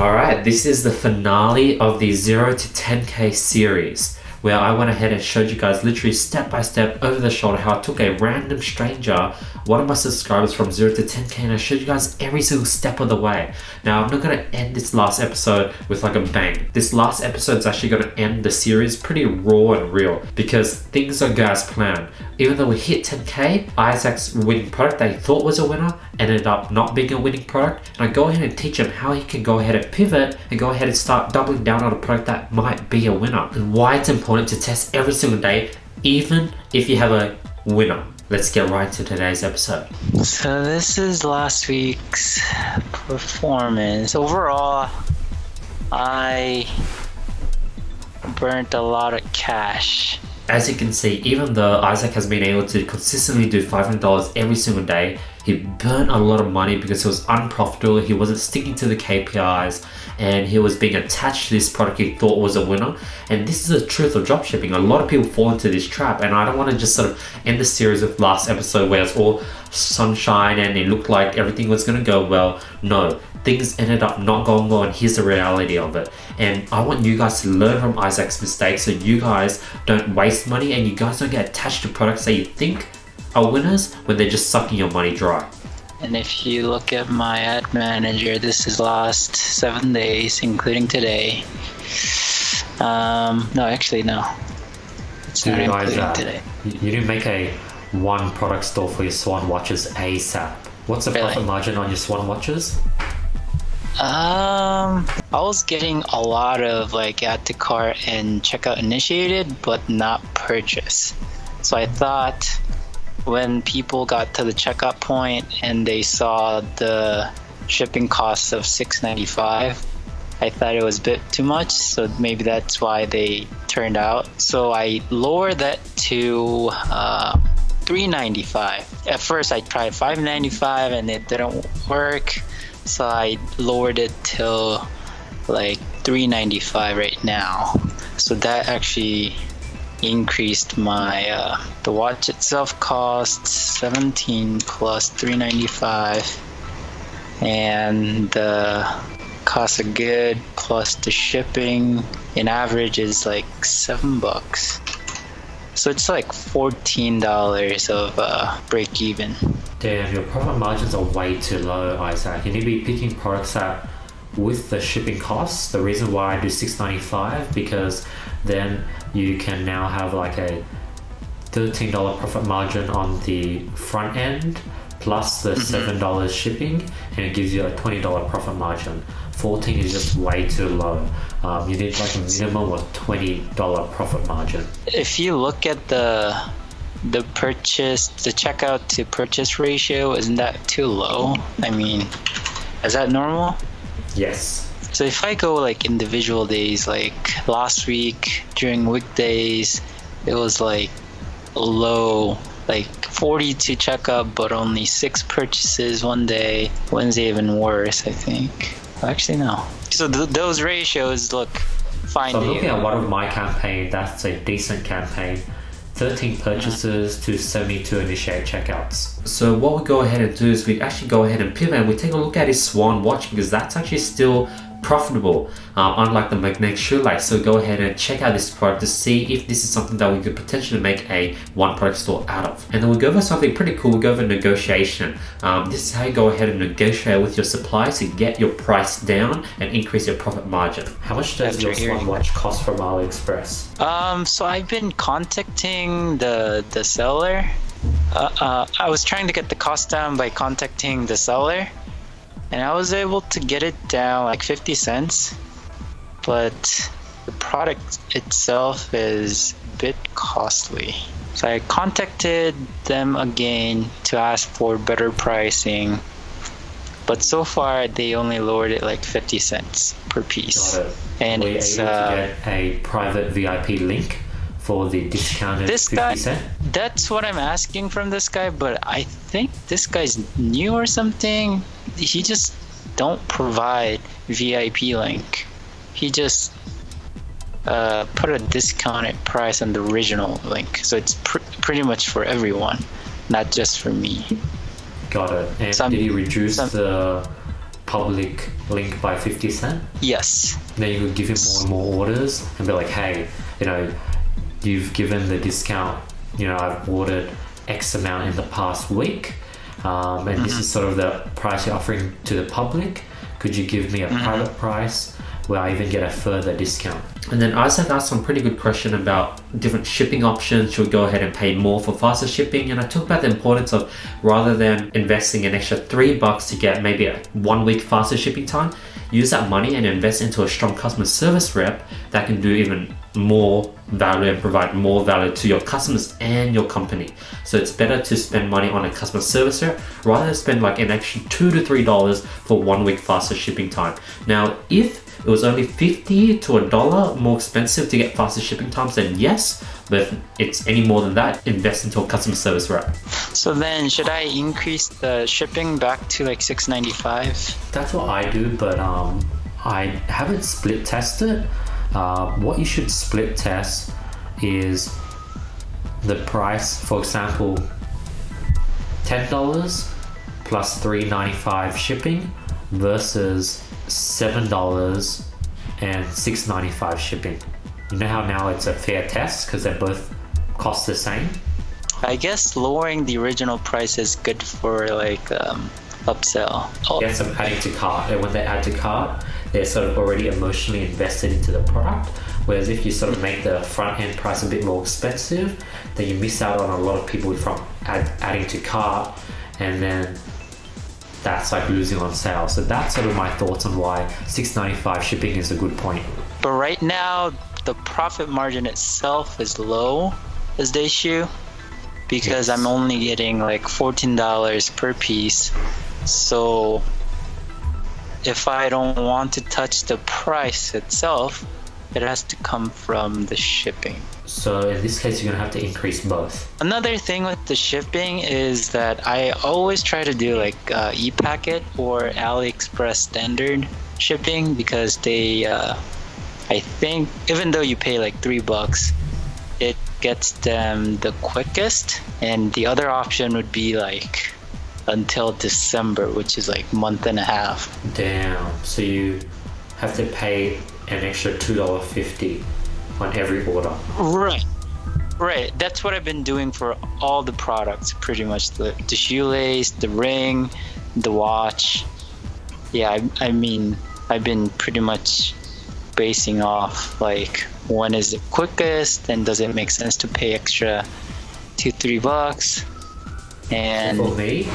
Alright, this is the finale of the 0 to 10k series, where I went ahead and showed you guys literally step by step over the shoulder how I took a random stranger, one of my subscribers, from 0 to 10k, and I showed you guys every single step of the way. Now I'm not going to end this last episode with like a bang. This last episode is actually going to end the series pretty raw and real, because things don't go as planned. Even though we hit 10k, Isaac's winning product that he thought was a winner ended up not being a winning product, and I go ahead and teach him how he can go ahead and pivot and go ahead and start doubling down on a product that might be a winner, and why it's important to test every single day even if you have a winner. Let's get right into today's episode. So this is last week's performance. Overall, I burnt a lot of cash. As you can see, even though Isaac has been able to consistently do $500 every single day, he burnt a lot of money because he was unprofitable, he wasn't sticking to the KPIs, and he was being attached to this product he thought was a winner. And this is the truth of dropshipping. A lot of people fall into this trap, and I don't want to just sort of end the series with last episode where it's all sunshine and it looked like everything was going to go well. No, things ended up not going well, and here's the reality of it. And I want you guys to learn from Isaac's mistakes so you guys don't waste money and you guys don't get attached to products that you think are winners when they're just sucking your money dry. And if you look at my ad manager, this is last 7 days, including today. No. It's not including today. You didn't make a one product store for your Swan watches ASAP. What's the profit margin on your Swan watches? I was getting a lot of like add to cart and checkout initiated, but not purchase. So I thought when people got to the checkout point and they saw the shipping costs of $6.95, I thought it was a bit too much, so maybe that's why they turned out. So I lowered that to $3.95. At first I tried $5.95 and it didn't work, so I lowered it till like $3.95 right now. So that actually increased my the watch itself costs $17 plus $3.95, and the cost of good plus the shipping in average is like $7. So it's like $14 of break even. Damn, your profit margins are way too low, Isaac. You need to be picking products that with the shipping costs. The reason why I do $6.95, because then you can now have like a $13 profit margin on the front end plus the $7 shipping, and it gives you a $20 profit margin. 14 is just way too low. You need like a minimum of $20 profit margin. If you look at the checkout to purchase ratio, isn't that too low? I mean, is that normal? Yes. So if I go like individual days, like last week during weekdays, it was like low, like 40 to checkout, but only 6 purchases one day. Wednesday even worse, I think. Actually, no. So those ratios look fine. So looking at one of my campaign, that's a decent campaign. 13 purchases to 72 initiate checkouts. So what we go ahead and do is we actually go ahead and pivot and we take a look at his Swan watch, because that's actually still profitable, unlike the magnetic shoelace. So go ahead and check out this product to see if this is something that we could potentially make a one product store out of. And then we go over something pretty cool. We go over negotiation. This is how you go ahead and negotiate with your suppliers to get your price down and increase your profit margin. How much does your Swan watch cost from AliExpress? So I've been contacting the seller. I was trying to get the cost down by contacting the seller, and I was able to get it down like 50 cents, but the product itself is a bit costly. So I contacted them again to ask for better pricing, but so far they only lowered it like 50 cents per piece. Got it. And were you it's able to get a private VIP link for the discounted 50 cent? That's what I'm asking from this guy, but I think this guy's new or something. He just don't provide VIP link. He just put a discounted price on the original link, so it's pretty much for everyone, not just for me. Got it. And did he reduce the public link by 50 cents? Yes. Then you would give him more and more orders and be like, hey, you've given the discount, I've ordered X amount in the past week, and this is sort of the price you're offering to the public. Could you give me a private price where I even get a further discount? And then Isaac asked some pretty good question about different shipping options. Should we go ahead and pay more for faster shipping? And I talked about the importance of, rather than investing an extra $3 to get maybe a 1 week faster shipping time, use that money and invest into a strong customer service rep that can do even more value and provide more value to your customers and your company. So it's better to spend money on a customer service rep rather than spend like an extra $2 to $3 for 1 week faster shipping time. Now, if it was only $50 to $1 more expensive to get faster shipping times, then yes. But if it's any more than that, invest into a customer service rep. So then, should I increase the shipping back to like $6.95? That's what I do, but I haven't split tested. What you should split test is the price. For example, $10 plus $3.95 shipping versus $7 and $6.95 shipping. You know how now it's a fair test because they both cost the same? I guess lowering the original price is good for like upsell. Get some adding to cart, and when they add to cart, they're sort of already emotionally invested into the product. Whereas if you sort of make the front end price a bit more expensive, then you miss out on a lot of people from adding to cart, and then that's like losing on sales. So that's sort of my thoughts on why $6.95 shipping is a good point. But right now, the profit margin itself is low as the issue because I'm only getting like $14 per piece. So if I don't want to touch the price itself, it has to come from the shipping. So in this case, you're gonna have to increase both. Another thing with the shipping is that I always try to do like ePacket or AliExpress standard shipping because they, I think, even though you pay like $3, it gets them the quickest. And the other option would be like until December, which is like month and a half. Damn. So you have to pay an extra $2.50 on every order. Right. That's what I've been doing for all the products, pretty much. The shoelace, the ring, the watch. Yeah, I mean, I've been pretty much basing off like when is it quickest and does it make sense to pay extra $2-3. And for me,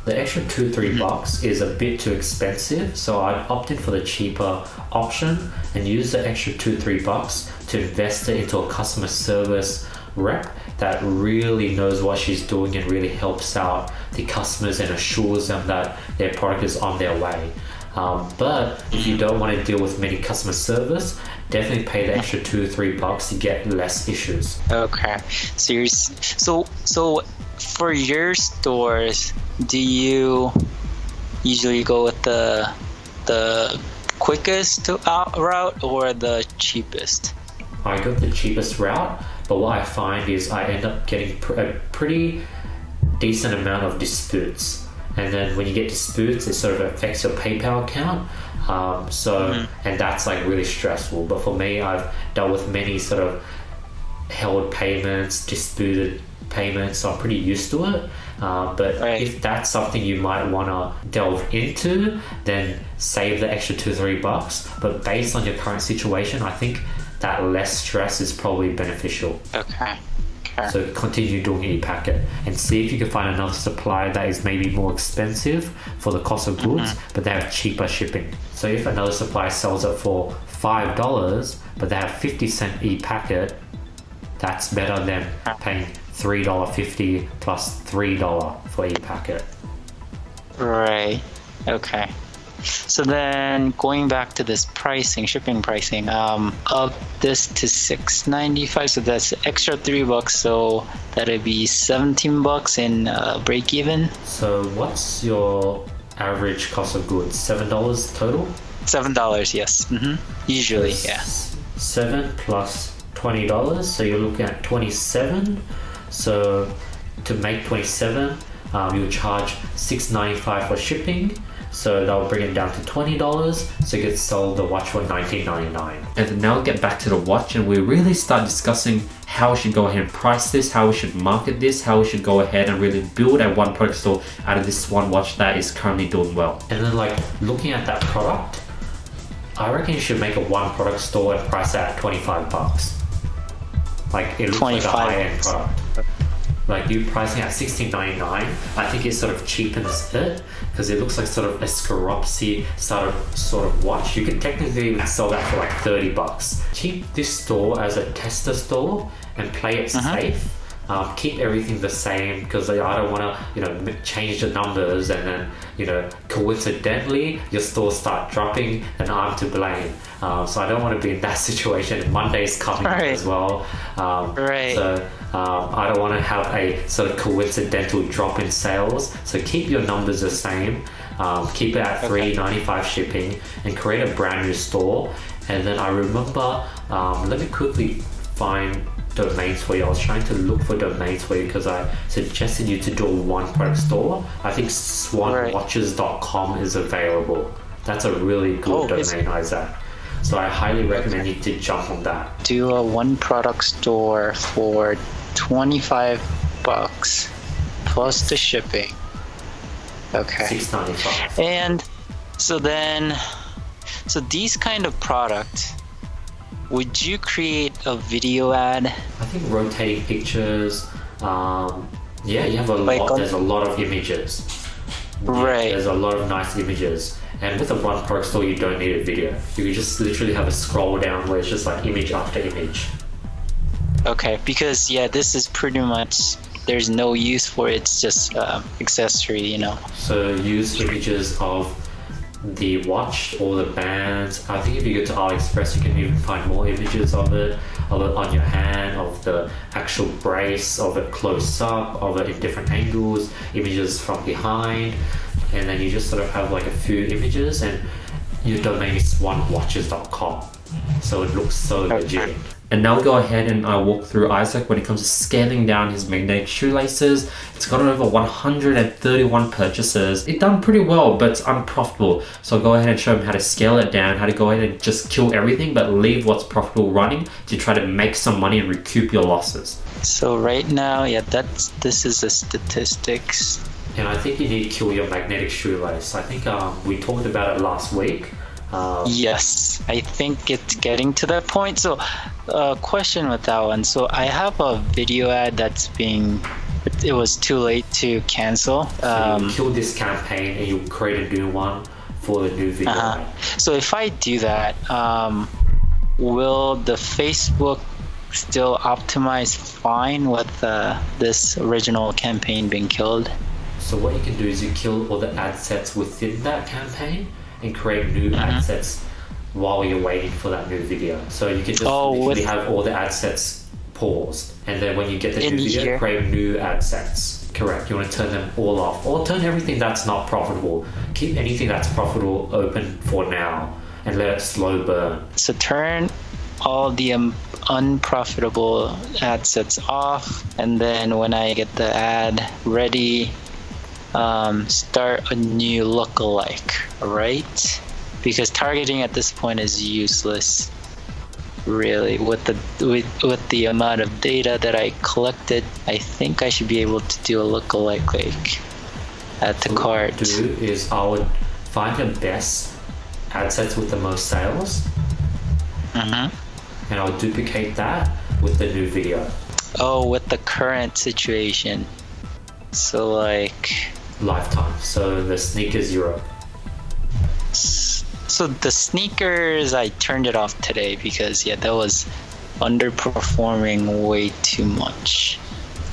the extra $2-3 is a bit too expensive, so I'd opt in for the cheaper option and use the extra $2-3 to invest it into a customer service rep that really knows what she's doing and really helps out the customers and assures them that their product is on their way. But if you don't want to deal with many customer service, definitely pay the extra $2-3 to get less issues. Okay, so for your stores, do you usually go with the quickest route or the cheapest? I go the cheapest route, but what I find is I end up getting a pretty decent amount of disputes. And then when you get disputes, it sort of affects your PayPal account. And that's like really stressful. But for me, I've dealt with many sort of held payments, disputed payments, so I'm pretty used to it. If that's something you might want to delve into, then save the extra $2-3. But based on your current situation, I think that less stress is probably beneficial. Okay. So continue doing ePacket and see if you can find another supplier that is maybe more expensive for the cost of goods, but they have cheaper shipping. So if another supplier sells it for $5, but they have 50-cent ePacket, that's better than paying $3.50 plus $3 for ePacket. Right. Okay. So then going back to this shipping pricing, up this to $6.95, so that's extra $3, so that'd be $17 in break even. So what's your average cost of goods? $7 total? $7, yes. Usually, yeah. 7 plus $20, so you're looking at 27. So to make 27, you'll charge $6.95 for shipping. So they'll bring it down to $20, so you could sell the watch for $19.99. And then now we'll get back to the watch and we really start discussing how we should go ahead and price this, how we should market this, how we should go ahead and really build a one product store out of this one watch that is currently doing well. And then like looking at that product, I reckon you should make a one product store and price it at $25. Like it looks like a high-end product. Like you pricing at $16.99, I think it sort of cheapens it because it looks like sort of a Swarovski sort of watch. You could technically sell that for like $30. Keep this store as a tester store and play it safe. Keep everything the same because I don't want to, change the numbers and then, coincidentally your stores start dropping and I'm to blame. So I don't want to be in that situation. Monday's coming as well. So I don't want to have a sort of coincidental drop in sales. So keep your numbers the same. Keep it at $3.95 shipping and create a brand new store. And then I remember, let me quickly find domains for you. I was trying to look for domains for you because I suggested you to do a one product store. I think swanwatches.com is available. That's a really good domain, Isaac. So I highly recommend you to jump on that. Do a one product store for $25 plus the shipping. Okay. $6.95. And so these kind of products, would you create a video ad? I think rotating pictures. You have a lot. There's a lot of images. There's a lot of nice images. And with a one product store, you don't need a video. You can just literally have a scroll down where it's just like image after image. Okay, because this is pretty much, there's no use for it. It's just accessory, So use images of the watch or the bands. I think if you go to AliExpress, you can even find more images of it on your hand, of the actual brace, of it close up, of it in different angles, images from behind, and then you just sort of have like a few images, and your domain is swanwatches.com, so it looks so legit. And now we'll go ahead and walk through Isaac when it comes to scaling down his magnetic shoelaces. It's gotten over 131 purchases. It's done pretty well, but it's unprofitable. So I'll go ahead and show him how to scale it down, how to go ahead and just kill everything, but leave what's profitable running to try to make some money and recoup your losses. So right now, this is the statistics. And I think you need to kill your magnetic shoelace. I think we talked about it last week. Yes, I think it's getting to that point. So question with that one. So I have a video ad it was too late to cancel. So you kill this campaign and you create a new one for the new video ad. So if I do that, will the Facebook still optimize fine with this original campaign being killed? So what you can do is you kill all the ad sets within that campaign and create new ad sets while you're waiting for that new video. So you can just literally have all the ad sets paused, and then when you get the new video, create new ad sets. Correct. You want to turn them all off, or turn everything that's not profitable. Keep anything that's profitable open for now and let it slow burn. So turn all the unprofitable ad sets off, and then when I get the ad ready, start a new lookalike, right? Because targeting at this point is useless, really. With the amount of data that I collected, I think I should be able to do a lookalike like at the cart. What I would do is I would find the best ad sets with the most sales, and I'll duplicate that with the new video. Oh, with the current situation. So like lifetime. So the sneakers Europe. So the sneakers, I turned it off today because that was underperforming way too much.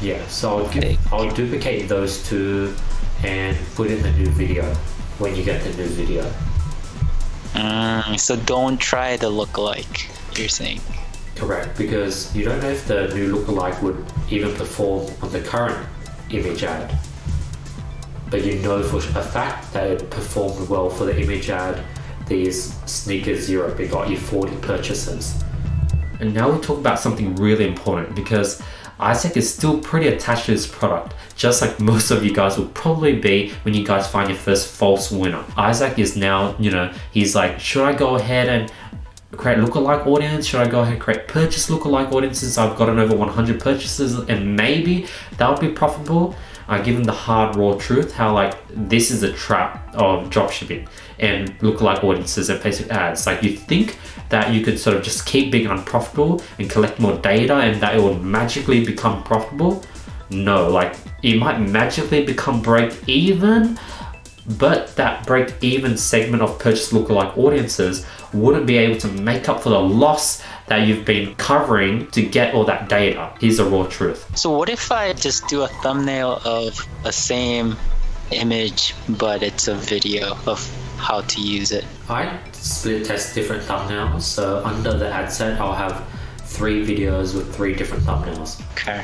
Yeah, so I'll duplicate those two and put in the new video when you get the new video. So don't try the lookalike, you're saying? Correct, because you don't know if the new lookalike would even perform on the current image ad. But you know for a fact that it performed well for the image ad. These sneakers Europe, it got you 40 purchases. And now we talk about something really important, because Isaac is still pretty attached to his product, just like most of you guys will probably be when you guys find your first false winner. Isaac is now, he's like, should I go ahead and create lookalike audience? Should I go ahead and create purchase lookalike audiences? I've gotten over 100 purchases and maybe that would be profitable. I give him the hard raw truth, how like this is a trap of dropshipping and lookalike audiences and Facebook ads. Like you think that you could sort of just keep being unprofitable and collect more data and that it will magically become profitable. No, like it might magically become break even, but that break even segment of purchase lookalike audiences wouldn't be able to make up for the loss that you've been covering to get all that data. Here's the raw truth. So what if I just do a thumbnail of a same image, but it's a video of how to use it? I split test different thumbnails. So under the ad set, I'll have 3 videos with 3 different thumbnails. Okay.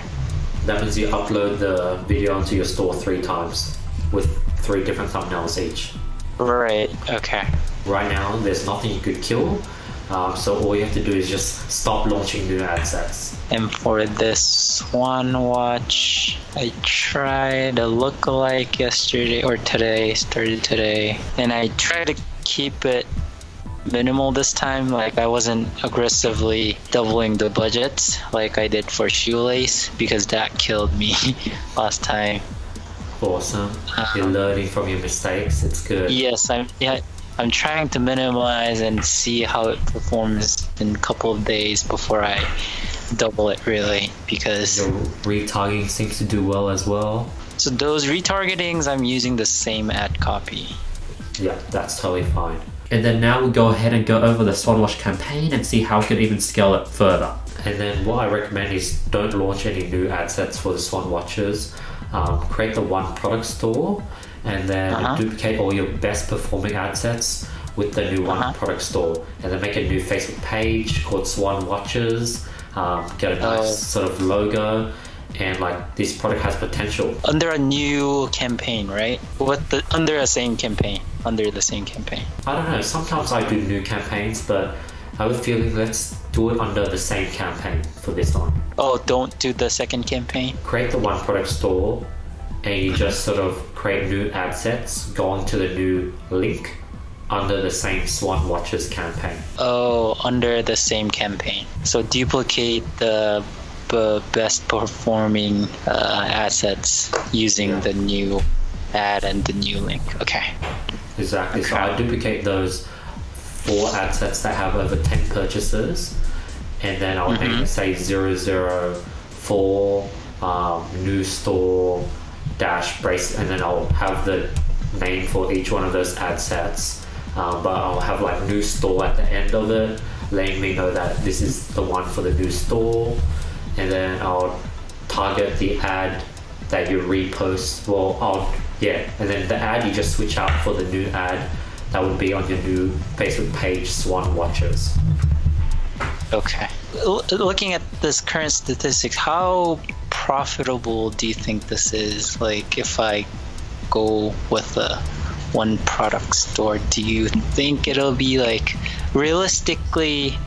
That means you upload the video onto your store 3 times with 3 different thumbnails each. Right, okay. Right now, there's nothing you could kill. So all you have to do is just stop launching new ad sets. And for this one watch, I tried a lookalike yesterday or today, started today, and I tried to keep it minimal this time. Like I wasn't aggressively doubling the budget like I did for shoelace because that killed me last time. Awesome. You're learning from your mistakes. It's good. Yes, I'm trying to minimize and see how it performs in a couple of days before I double it really, because your retargeting seems to do well as well. So those retargetings, I'm using the same ad copy. Yeah, that's totally fine. And then now we'll go ahead and go over the Swanwash campaign and see how we can even scale it further. And then what I recommend is don't launch any new ad sets for the Swan watches. Create the one product store and then duplicate all your best performing ad sets with the new one product store, and then make a new Facebook page called Swan Watches. Get a nice sort of logo, and like this product has potential. Under a new campaign, right? Under the same campaign. I don't know, sometimes I do new campaigns, but I have a feeling let's do it under the same campaign for this one. Oh, don't do the second campaign? Create the one product store and you just sort of create new ad sets, go onto the new link under the same Swan Watches campaign. Oh, under the same campaign. So duplicate the best performing assets using the new ad and the new link. Okay. Exactly. So I duplicate those 4 ad sets that have over 10 purchases, and then I'll make say 004 new store dash brace, and then I'll have the name for each one of those ad sets. But I'll have like new store at the end of it, letting me know that this is the one for the new store, and then I'll target the ad that you repost. And then the ad you just switch out for the new ad that would be on your new Facebook page, Swan Watches. Okay. Looking at this current statistics, how profitable do you think this is? Like if I go with a one product store, do you think it'll be like realistically,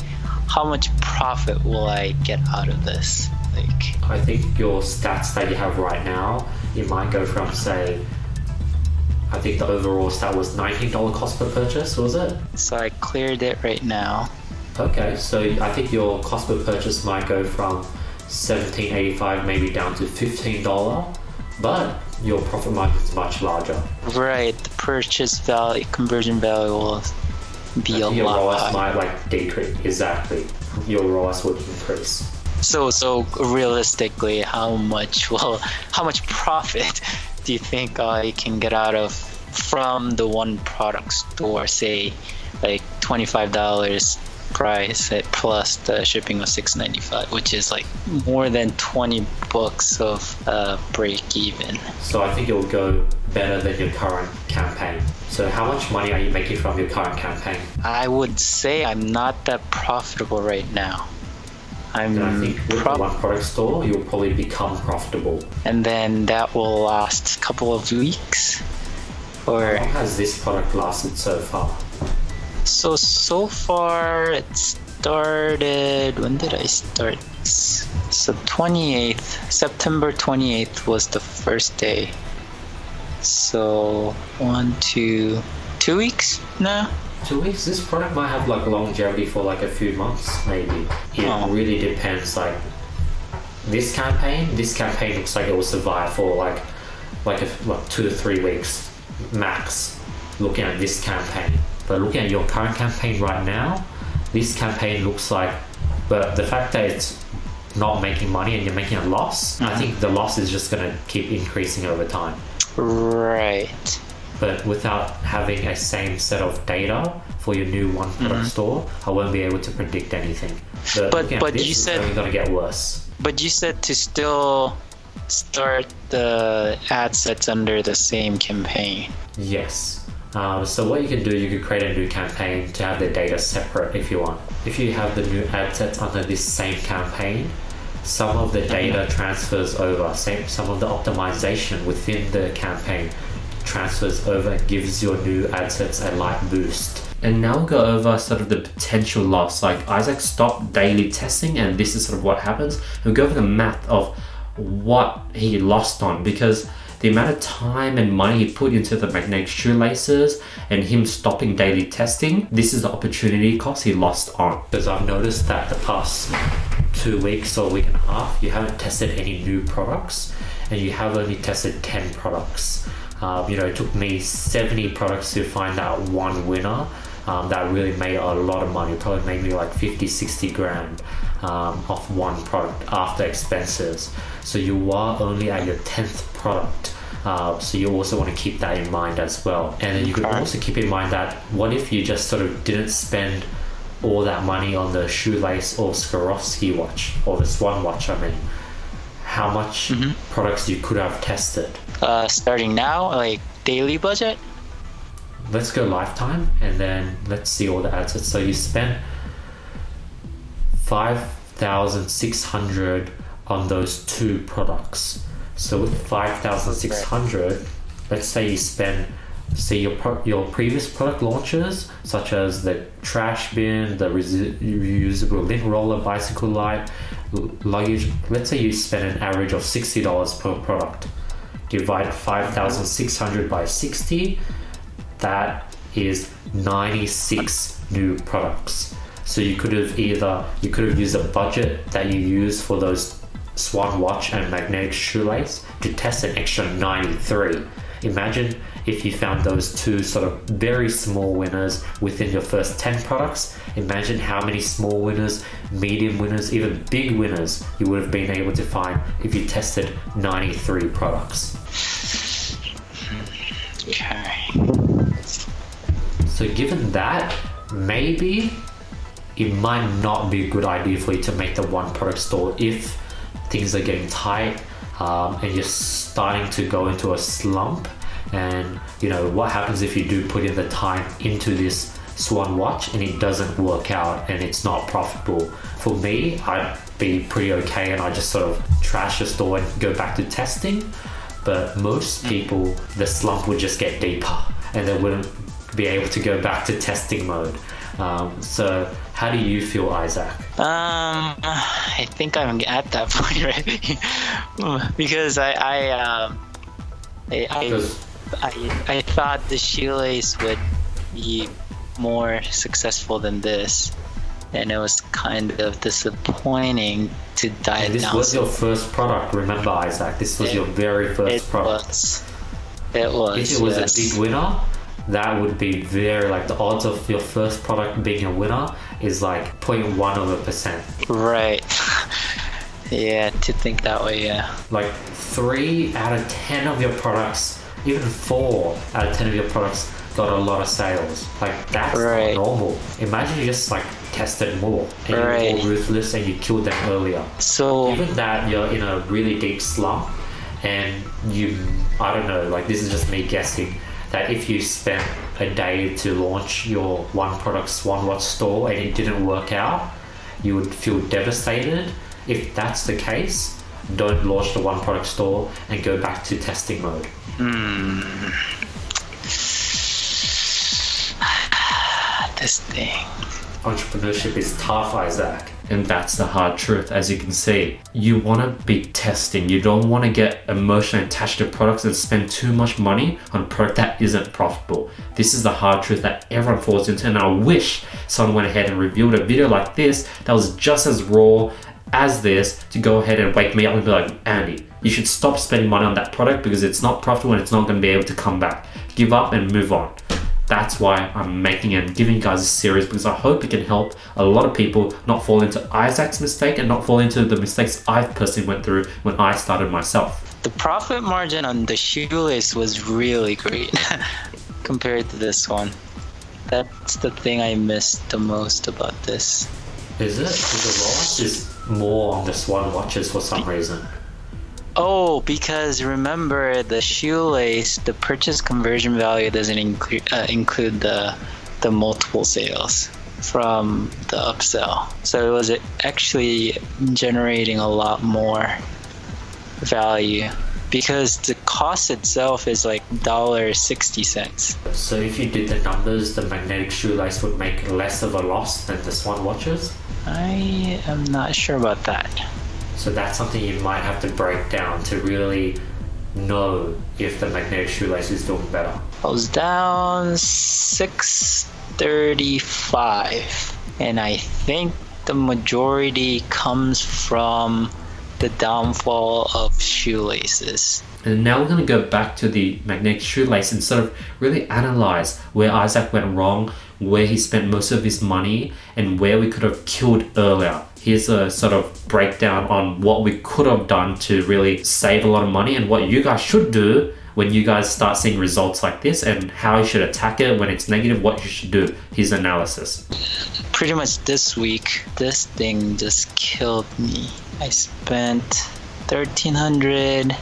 how much profit will I get out of this? Like I think your stats that you have right now, you might go from say, I think the overall stat was $19 cost per purchase, was it? So I cleared it right now. Okay, so I think your cost per purchase might go from $17.85 maybe down to $15, but your profit margin is much larger. Right, the purchase value, conversion value will be a lot higher. Your ROAS might like decrease, exactly. Your ROAS would increase. So realistically, how much profit do you think I can get out of from the one product store? Say like $25 price plus the shipping of $6.95, which is like more than $20 of break even. So I think it will go better than your current campaign. So how much money are you making from your current campaign? I would say I'm not that profitable right now. I think with the one product store, you'll probably become profitable. And then that will last a couple of weeks? Or how long has this product lasted so far? So far it's when did I start? So September 28th was the first day. So 2 weeks now. 2 weeks. This product might have like longevity for like a few months, maybe. It really depends. Like this campaign looks like it will survive for like 2 to 3 weeks max. Looking at this campaign, but looking at your current campaign right now, this campaign looks like, but the fact that it's not making money and you're making a loss, I think the loss is just going to keep increasing over time. Right. But without having a same set of data for your new one product store, I won't be able to predict anything. But you said it's only going to get worse. But you said to still start the ad sets under the same campaign. Yes. So what you can do, you could create a new campaign to have the data separate if you want. If you have the new ad sets under this same campaign, some of the data transfers over, some of the optimization within the campaign transfers over and gives your new ad sets a light boost. And now we'll go over sort of the potential loss. Like Isaac stopped daily testing and this is sort of what happens. We'll go over the math of what he lost on, because the amount of time and money he put into the magnetic shoelaces and him stopping daily testing, this is the opportunity cost he lost on. Because I've noticed that the past 2 weeks or a week and a half, you haven't tested any new products and you have only tested 10 products. It took me 70 products to find out one winner that really made a lot of money. It probably made me like 50-60 grand off one product after expenses. So you are only at your 10th product. So you also want to keep that in mind as well. And then you could also keep in mind that what if you just sort of didn't spend all that money on the shoelace or Swarovski watch, or the Swan watch, how much products you could have tested. Starting now, like daily budget? Let's go lifetime and then let's see all the ad sets. So you spent 5,600 on those 2 products. So with 5,600, let's say you spend, your previous product launches, such as the trash bin, the reusable lint roller, bicycle light, luggage, let's say you spend an average of $60 per product. Divide 5,600 by 60, that is 96 new products. So you could have used a budget that you use for those Swan watch and magnetic shoelace to test an extra 93. Imagine if you found those 2 sort of very small winners within your first 10 products. Imagine how many small winners, medium winners, even big winners you would have been able to find if you tested 93 products. Okay. So given that, maybe it might not be a good idea for you to make the one product store if things are getting tight and you're starting to go into a slump. And what happens if you do put in the time into this Swan watch and it doesn't work out and it's not profitable? For me, I'd be pretty okay and I just sort of trash the store and go back to testing. But most people, the slump would just get deeper and they wouldn't be able to go back to testing mode. So how do you feel, Isaac? I think I'm at that point already because I thought the shoelace would be more successful than this, and it was kind of disappointing to diagnose. This was your first product, remember, Isaac? This was your very first product. It was. If it was a big winner, that would be the odds of your first product being a winner is like 0.1%. Right. Yeah, to think that way, yeah. Like 3 out of 10 of your products, even 4 out of 10 of your products got a lot of sales. Like that's not normal. Imagine you just tested more and you're more ruthless and you killed them earlier. So given that you're in a really deep slump and I don't know, this is just me guessing, that if you spent a day to launch your one product Swan watch store and it didn't work out, you would feel devastated. If that's the case, don't launch the one product store and go back to testing mode. This thing. Entrepreneurship is tough, Isaac. And that's the hard truth, as you can see. You want to be testing. You don't want to get emotionally attached to products and spend too much money on a product that isn't profitable. This is the hard truth that everyone falls into, and I wish someone went ahead and reviewed a video like this that was just as raw as this to go ahead and wake me up and be like, Andy, you should stop spending money on that product because it's not profitable and it's not going to be able to come back. Give up and move on. That's why I'm making and giving you guys a series, because I hope it can help a lot of people not fall into Isaac's mistake and not fall into the mistakes I personally went through when I started myself. The profit margin on the shoelace was really great compared to this one. That's the thing I missed the most about this. Is it? Because the loss is more on the Swan watches for some reason. Oh, because remember the shoelace, the purchase conversion value doesn't include the multiple sales from the upsell. So it was actually generating a lot more value because the cost itself is like $1.60. So if you did the numbers, the magnetic shoelace would make less of a loss than the Swan watches? I am not sure about that. So that's something you might have to break down to really know if the magnetic shoelace is doing better. I was down 635, and I think the majority comes from the downfall of shoelaces. And now we're going to go back to the magnetic shoelace and sort of really analyze where Isaac went wrong, where he spent most of his money, and where we could have killed earlier. Here's a sort of breakdown on what we could have done to really save a lot of money and what you guys should do when you guys start seeing results like this, and how you should attack it when it's negative, what you should do. His analysis. Pretty much this week, this thing just killed me. I spent $1,300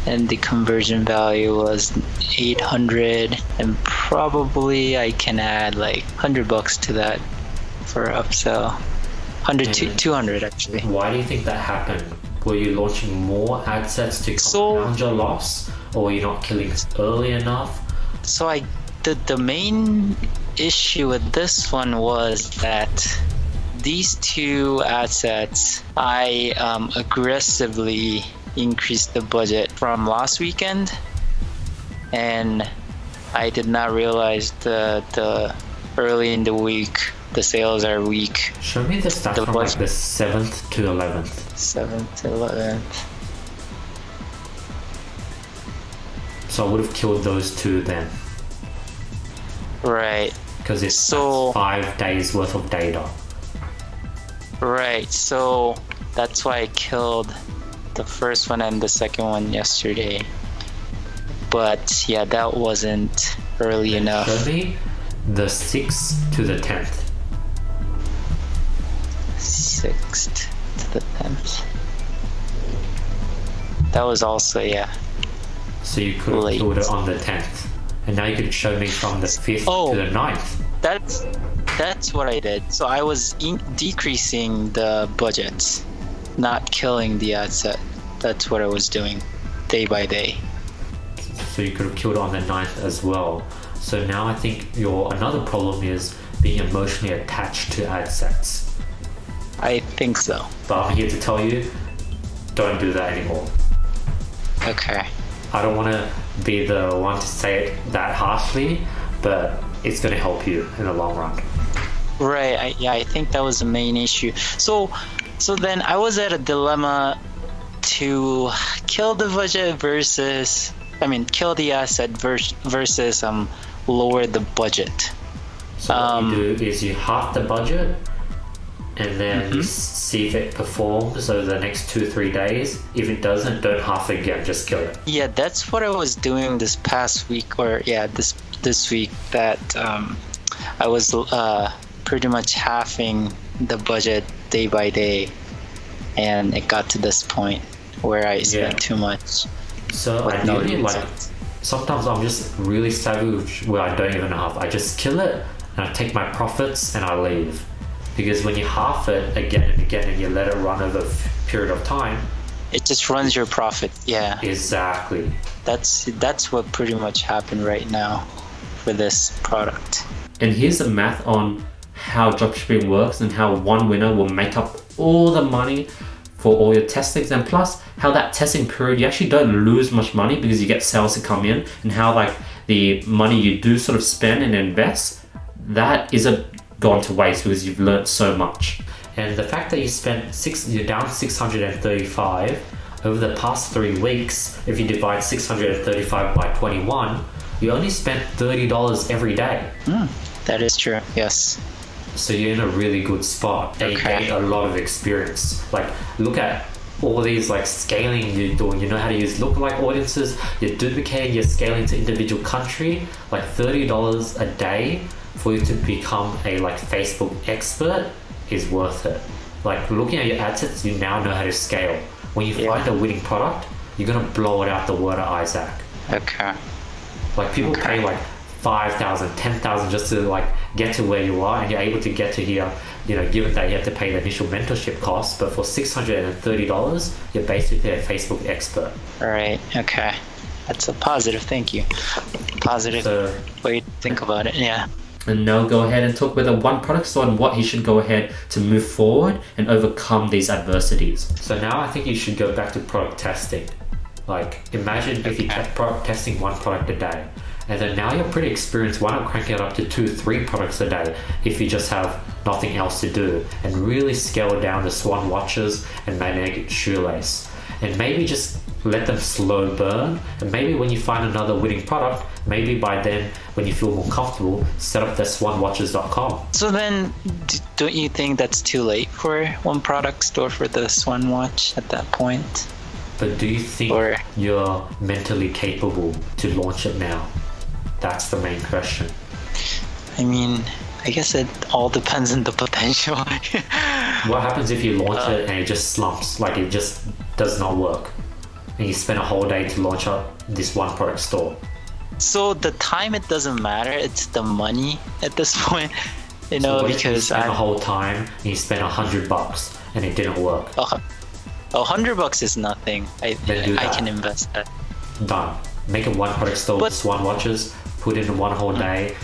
and the conversion value was 800, and probably I can add like $100 to that for upsell. 200 actually. Why do you think that happened? Were you launching more ad sets to compound your loss, or were you not killing early enough? So the main issue with this one was that these two ad sets, I aggressively increased the budget from last weekend, and I did not realize the early in the week the sales are weak. Show me the stats from like the 7th to 11th. 7th to 11th. So I would have killed those two then. Right. Because it's so 5 days worth of data. Right. So that's why I killed the first one and the second one yesterday. But yeah, that wasn't early enough. Show me the 6th to the 10th. 6th to the 10th. That was also, yeah. So you could have killed it on the 10th. And now you could show me from the 5th to the 9th. That's what I did. So I was decreasing the budget, not killing the ad set. That's what I was doing day by day. So you could have killed it on the 9th as well. So now I think your another problem is being emotionally attached to ad sets. I think so. But I'm here to tell you, don't do that anymore. Okay. I don't want to be the one to say it that harshly, but it's going to help you in the long run. Right. I think that was the main issue. So then I was at a dilemma to kill the budget kill the asset versus lower the budget. So what you do is you half the budget and then you see if it performs over the next 2-3 days. If it doesn't, don't half it again, just kill it. Yeah, that's what I was doing this past week, or this week, that I was pretty much halving the budget day by day, and it got to this point where I spent too much. So ideally, sometimes I'm just really savage where I don't even half. I just kill it and I take my profits and I leave. Because when you half it again and again and you let it run over a period of time, it just runs your profit. Yeah. Exactly. That's what pretty much happened right now for this product. And here's the math on how dropshipping works and how one winner will make up all the money for all your testings, and plus how that testing period you actually don't lose much money because you get sales to come in, and how like the money you do sort of spend and invest, that isn't gone to waste because you've learned so much. And the fact that you're down 635 over the past 3 weeks, if you divide 635 by 21, you only spent $30 every day. That is true, yes. So you're in a really good spot. And you gain a lot of experience. Like, look at all these like scaling you're doing. You know how to use lookalike audiences, you're duplicating, you're scaling to individual country. Like $30 a day for you to become a like Facebook expert is worth it. Like, looking at your ad sets, you now know how to scale. When you find a winning product, you're gonna blow it out the water, Isaac. Okay. Like, people pay like 5,000, 10,000 just to like get to where you are, and you're able to get to here, you know, given that you have to pay the initial mentorship costs, but for $630, you're basically a Facebook expert. All right, okay. That's a positive, thank you. Positive way to think about it, yeah. And now go ahead and talk with a one product store and what he should go ahead to move forward and overcome these adversities. So now I think you should go back to product testing. Like, imagine if you kept product testing one product a day, and then now you're pretty experienced. Why not crank it up to 2-3 products a day if you just have nothing else to do, and really scale down the Swan watches and magnetic shoelace, and maybe just let them slow burn, and maybe when you find another winning product, maybe by then when you feel more comfortable, set up the swanwatches.com. So then don't you think that's too late for one product store for the Swan watch at that point? But do you think you're mentally capable to launch it now? That's the main question. I mean, I guess it all depends on the potential. What happens if you launch it and it just slumps, like it just does not work, and you spend a whole day to launch up this one product store? So the time, it doesn't matter, it's the money at this point, you know, so because you spend the whole time and you spend $100 and it didn't work. $100 is nothing. I can invest that. Done. Make a one product store with Swan watches, put in one whole day,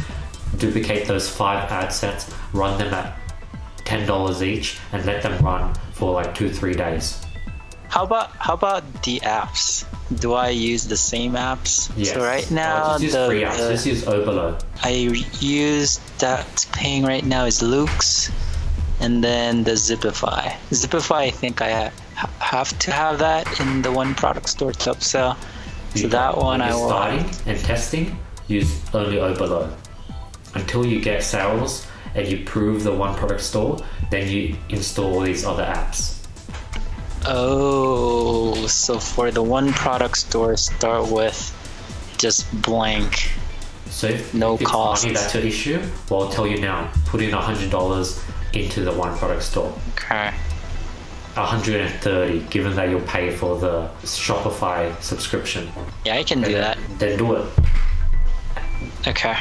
duplicate those 5 ad sets, run them at $10 each, and let them run for like 2-3 days. How about the apps? Do I use the same apps? Yes. So right now, just use free apps. Just use Overload. I use that's paying right now is Luke's, and then the Zipify. Zipify, I think I have to have that in the one product store to upsell. So that one I will. Starting and testing, use only Overload until you get sales and you prove the one product store. Then you install all these other apps. Oh, so for the one product store, start with just blank. So if no it's cost. Money that's your issue, well, I'll tell you now. Put in $100 into the one product store. Okay. 130, given that you'll pay for the Shopify subscription. Yeah, I can do that. Then do it. Okay.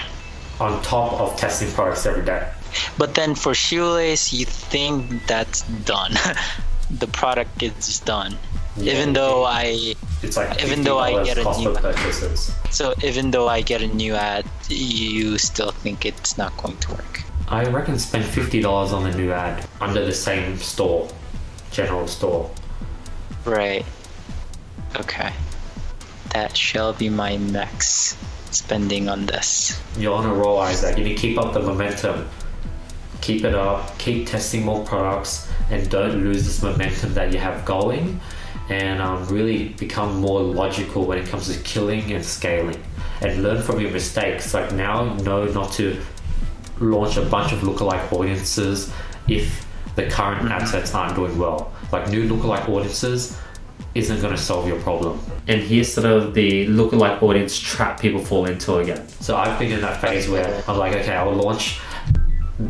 On top of testing products every day. But then for shoelace, you think that's done? The product is done. Yeah, even though it's like even though I get a new purchases. So even though I get a new ad, you still think it's not going to work? I reckon spend $50 on the new ad under the same store, general store. Right. Okay. That shall be my next spending on this. You're on a roll, Isaac. You need to keep up the momentum. Keep it up, keep testing more products, and don't lose this momentum that you have going, and really become more logical when it comes to killing and scaling, and learn from your mistakes. Like, now know not to launch a bunch of lookalike audiences if the current ad sets aren't doing well. Like, new lookalike audiences isn't going to solve your problem. And here's sort of the lookalike audience trap people fall into again. So I've been in that phase where I'm like, okay, I'll launch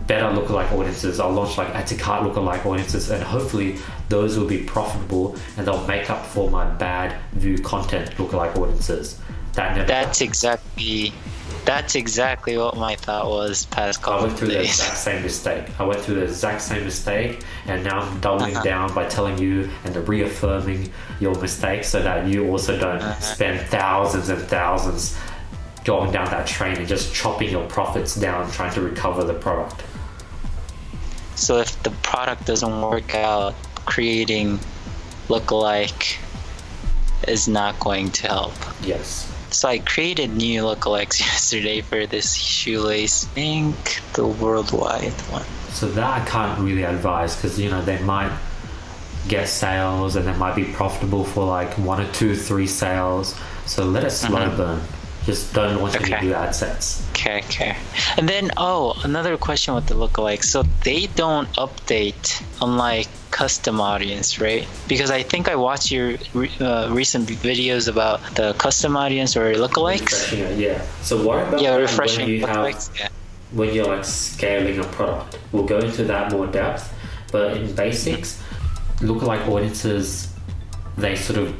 better lookalike audiences. I'll launch like add to cart lookalike audiences, and hopefully those will be profitable and they'll make up for my bad view content lookalike audiences. That's exactly what my thought was past couple I went through days. the exact same mistake, and now I'm doubling down by telling you and reaffirming your mistakes so that you also don't spend thousands and thousands going down that train and just chopping your profits down trying to recover the product. So if the product doesn't work out, creating lookalike is not going to help. Yes. So I created new lookalikes yesterday for this shoelace. I think the worldwide one. So that I can't really advise, because they might get sales and they might be profitable for like 1 or 2, 3 sales. So let it slow burn. Just don't launch any new ad sets. Okay. And then, another question with the lookalikes. So they don't update unlike custom audience, right? Because I think I watched your recent videos about the custom audience or lookalikes. Refreshing it, yeah. So what about refreshing when you're like scaling a product? We'll go into that more depth, but in basics, lookalike audiences, they sort of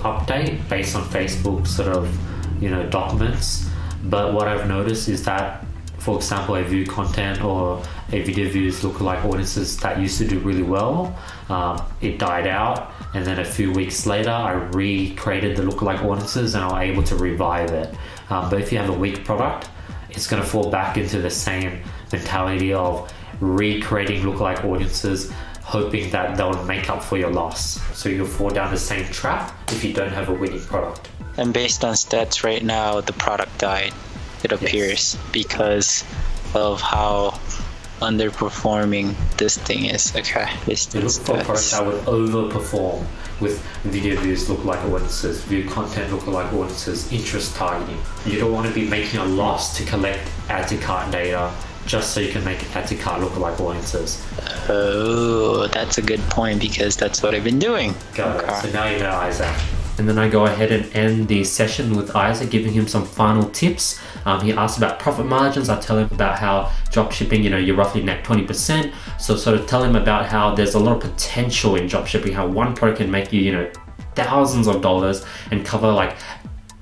update based on Facebook documents. But what I've noticed is that, for example, a view content or a video views lookalike audiences that used to do really well, it died out, and then a few weeks later I recreated the lookalike audiences and I was able to revive it. But if you have a weak product, it's going to fall back into the same mentality of recreating lookalike audiences, hoping that they'll make up for your loss. So you'll fall down the same trap if you don't have a winning product. And based on stats right now, the product died, it appears, because of how underperforming this thing is. Okay. You look for a product that would overperform with video views lookalike audiences, view content lookalike audiences, interest targeting. You don't want to be making a loss to collect add to cart data just so you can make add to cart lookalike audiences. Oh, that's a good point, because that's what I've been doing. Got it. So now you know Isaac. And then I go ahead and end the session with Isaac, giving him some final tips. He asked about profit margins. I tell him about how dropshipping, you're roughly net 20%. So sort of tell him about how there's a lot of potential in dropshipping, how one product can make you, thousands of dollars and cover like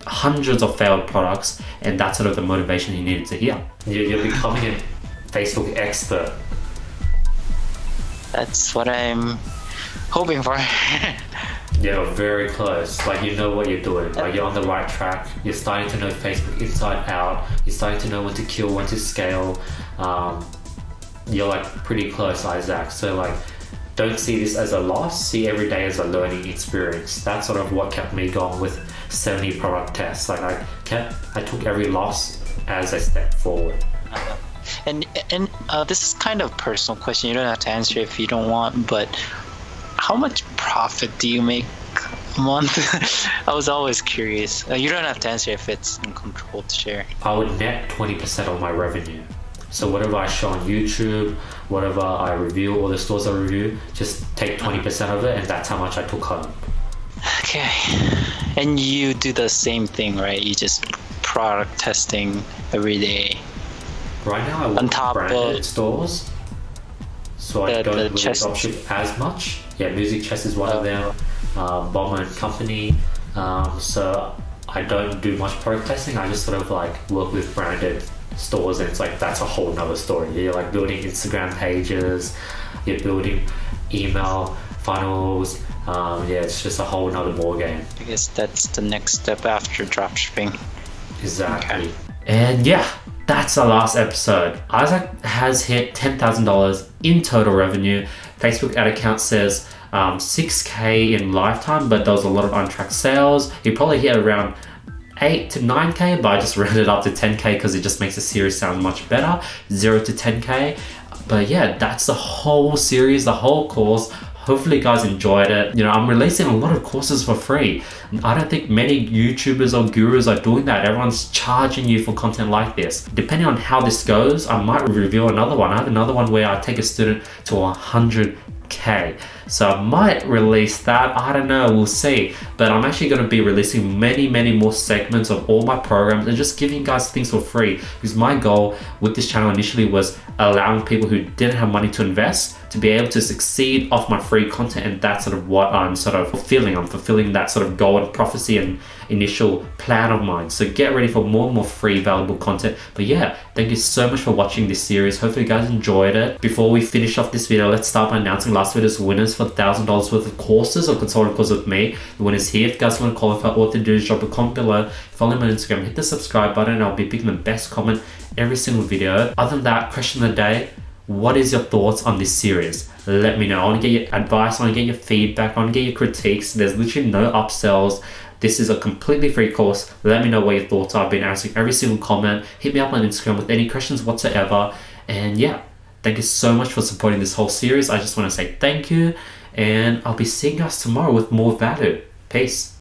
hundreds of failed products. And that's sort of the motivation he needed to hear. You're becoming a Facebook expert. That's what I'm hoping for. Yeah, very close. Like, you know what you're doing. Like, you're on the right track. You're starting to know Facebook inside out. You're starting to know when to kill, when to scale. You're like pretty close, Isaac. So like, don't see this as a loss. See every day as a learning experience. That's sort of what kept me going with 70 product tests. Like, I took every loss as a step forward. And this is kind of a personal question. You don't have to answer if you don't want, but how much profit do you make a month? I was always curious. You don't have to answer if it's in controlled share. I would net 20% of my revenue. So whatever I show on YouTube, whatever I review, or the stores I review, just take 20% of it, and that's how much I took home. Okay. And you do the same thing, right? You just product testing every day. Right now I work on top branded stores, so I don't really dropship as much. Yeah, Music Chest is one of them, Bomber and Company. So I don't do much product testing. I just sort of like work with branded stores, and it's like that's a whole nother story. You're like building Instagram pages, you're building email funnels. It's just a whole nother ball game. I guess that's the next step after dropshipping. Exactly. Okay. And yeah, that's our last episode. Isaac has hit $10,000 in total revenue. Facebook ad account says 6K in lifetime, but there was a lot of untracked sales. He probably hit around 8 to 9K, but I just rounded it up to 10K because it just makes the series sound much better. 0 to 10K. But yeah, that's the whole series, the whole course. Hopefully you guys enjoyed it. I'm releasing a lot of courses for free. I don't think many YouTubers or gurus are doing that. Everyone's charging you for content like this. Depending on how this goes, I might review another one. I have another one where I take a student to 100K. So I might release that. I don't know, we'll see. But I'm actually going to be releasing many more segments of all my programs and just giving you guys things for free. Because my goal with this channel initially was allowing people who didn't have money to invest to be able to succeed off my free content, and that's sort of what I'm sort of fulfilling. I'm fulfilling that sort of goal and prophecy and initial plan of mine. So get ready for more and more free valuable content. But yeah, thank you so much for watching this series. Hopefully you guys enjoyed it. Before we finish off this video, let's start by announcing last video's winners for $1,000 worth of courses or consulting courses with me. The winner's here. If you guys want to qualify, all to do is drop a comment below, follow me on Instagram, hit the subscribe button, and I'll be picking the best comment every single video. Other than that, question of the day: what is your thoughts on this series? Let me know. I want to get your advice, I want to get your feedback, I want to get your critiques. There's literally no upsells. This is a completely free course. Let me know what your thoughts are. I've been answering every single comment. Hit me up on Instagram with any questions whatsoever. And yeah, thank you so much for supporting this whole series. I just want to say thank you, and I'll be seeing you guys tomorrow with more value. Peace.